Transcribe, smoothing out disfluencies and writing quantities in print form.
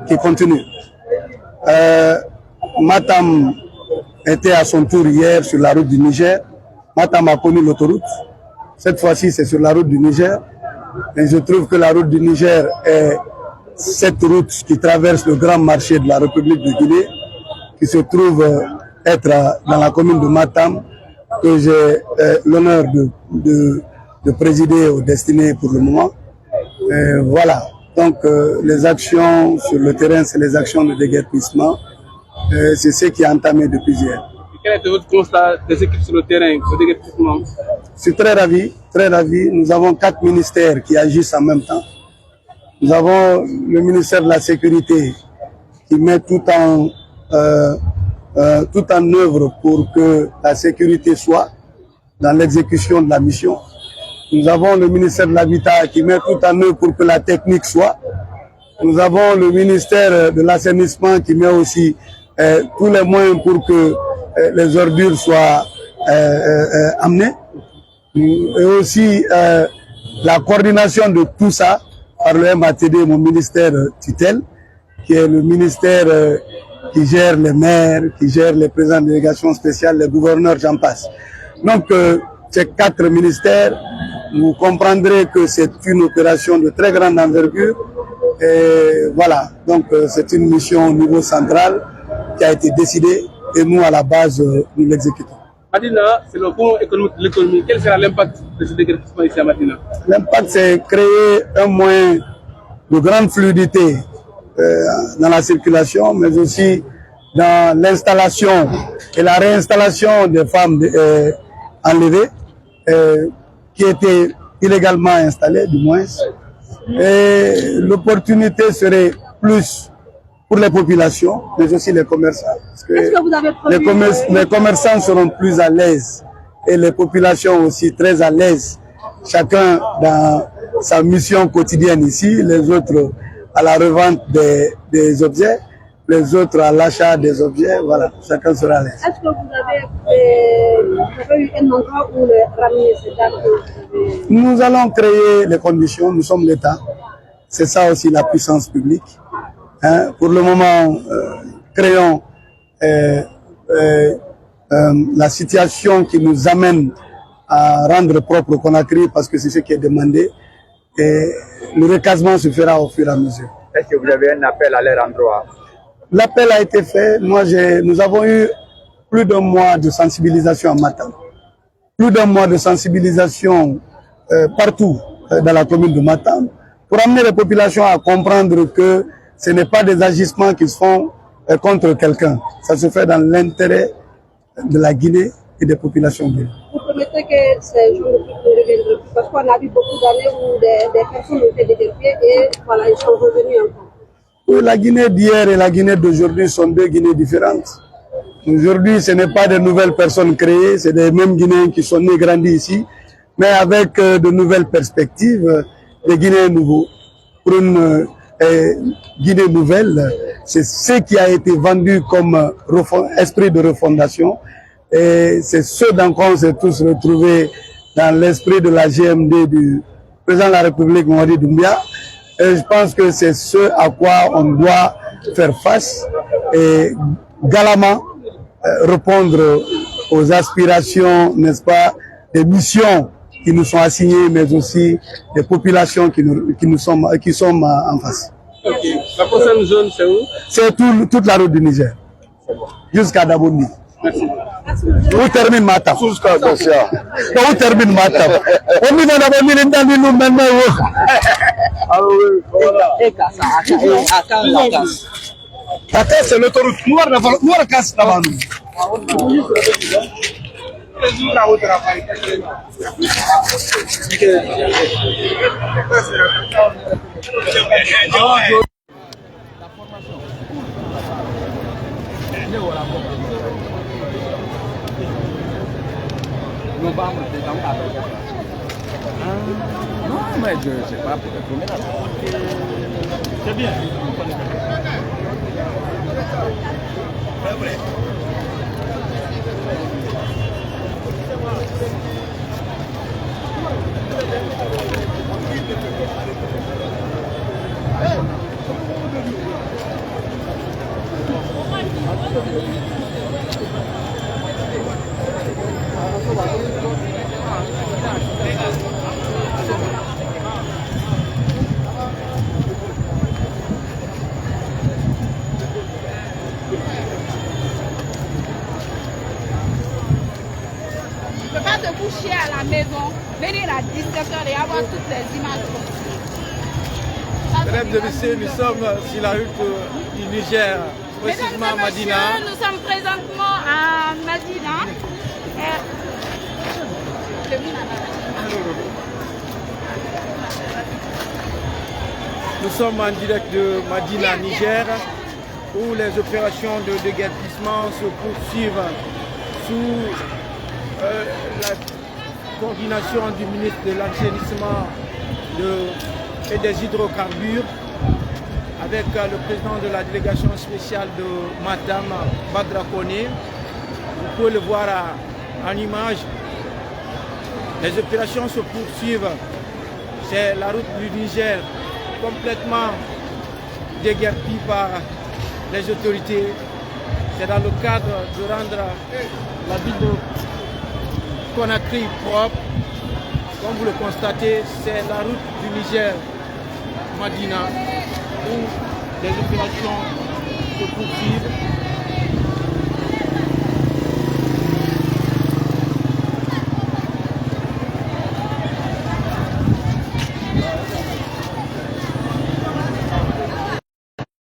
qui continue. Matam était à son tour hier sur la route du Niger. Matam a connu l'autoroute. Cette fois-ci, c'est sur la route du Niger. Et je trouve que la route du Niger est cette route qui traverse le grand marché de la République de Guinée, qui se trouve être dans la commune de Matam, que j'ai l'honneur de présider au destiné pour le moment. Voilà. Donc les actions sur le terrain, c'est les actions de déguerpissement. C'est ce qui est entamé depuis hier. Quel était votre constat des équipes sur le terrain, de déguerpissement? Je suis très ravi, très ravi. Nous avons 4 ministères qui agissent en même temps. Nous avons le ministère de la Sécurité qui met tout en œuvre pour que la sécurité soit dans l'exécution de la mission. Nous avons le ministère de l'Habitat qui met tout en œuvre pour que la technique soit. Nous avons le ministère de l'Assainissement qui met aussi tous les moyens pour que les ordures soient amenées. Et aussi la coordination de tout ça par le MATD, mon ministère tutelle, qui est le ministère qui gère les maires, qui gère les présidents de délégation spéciale, les gouverneurs, j'en passe. Donc, ces 4 ministères, vous comprendrez que c'est une opération de très grande envergure. Et voilà, donc c'est une mission au niveau central qui a été décidée et nous, à la base, nous l'exécutons. Madina, c'est le fonds économique de l'économie. Quel sera l'impact de ce déguerpissement ici à Madina? L'impact, c'est créer un moyen de grande fluidité dans la circulation, mais aussi dans l'installation et la réinstallation des femmes enlevées, qui étaient illégalement installées, du moins. Et l'opportunité serait plus pour les populations, mais aussi les commerçants. Parce que les commerçants seront plus à l'aise et les populations aussi très à l'aise. Chacun dans sa mission quotidienne ici, les autres à la revente des objets, les autres à l'achat des objets, voilà, chacun sera à l'aise. Est-ce que vous avez eu un endroit où ramener ces dames? Nous allons créer les conditions, nous sommes l'État. C'est ça aussi la puissance publique. Hein, pour le moment, créons la situation qui nous amène à rendre propre Conakry parce que c'est ce qui est demandé. Et le recasement se fera au fur et à mesure. Est-ce que vous avez un appel à leur endroit? L'appel a été fait. Nous avons eu plus d'1 mois de sensibilisation à Matam. Plus d'1 mois de sensibilisation partout dans la commune de Matam pour amener les populations à comprendre que ce n'est pas des agissements qui se font contre quelqu'un. Ça se fait dans l'intérêt de la Guinée et des populations guinéennes. Vous promettez que ces jours ne reviendront plus parce qu'on a vu beaucoup d'années où des personnes ont été déguerpies et voilà, ils sont revenus encore. Oui, la Guinée d'hier et la Guinée d'aujourd'hui sont 2 Guinées différentes. Aujourd'hui, ce n'est pas de nouvelles personnes créées, c'est des mêmes Guinéens qui sont nés, grandis ici, mais avec de nouvelles perspectives, des Guinéens nouveaux. Pour une Guinée nouvelle, c'est ce qui a été vendu comme esprit de refondation. Et c'est ce dans quoi on s'est tous retrouvés dans l'esprit de la GMD du président de la République, Mamadi Doumbia. Et je pense que c'est ce à quoi on doit faire face et galamment répondre aux aspirations, n'est-ce pas, des missions qui nous sont assignées, mais aussi des populations qui sont en face. Okay. La prochaine zone, c'est où? C'est toute la route du Niger, jusqu'à Dabondi. Merci. Où termine Matam? Jusqu'à Dosia. Où termine Matam? On dit Dabondi, nous maintenant. Ah oui, voilà. La casse, c'est l'autoroute. Nous, la casse là-bas. Non, mais je ne sais pas, peut-être. C'est bien. Hey! venir à 17h et avoir toutes les images possibles. Mesdames et messieurs, nous sommes sur la route du Niger, précisément à Madina. Nous sommes présentement à Madina. Nous sommes en direct de Madina, Niger, où les opérations de déguerpissement se poursuivent sous la coordination du ministre de l'Assainissement et des hydrocarbures, avec le président de la délégation spéciale de Matam, Badra Koné. Vous pouvez le voir en image. Les opérations se poursuivent. C'est la route du Niger complètement déguerpie par les autorités. C'est dans le cadre de rendre la ville de Conakry propre. Comme vous le constatez, c'est la route du Niger, Madina, où les opérations se poursuivent.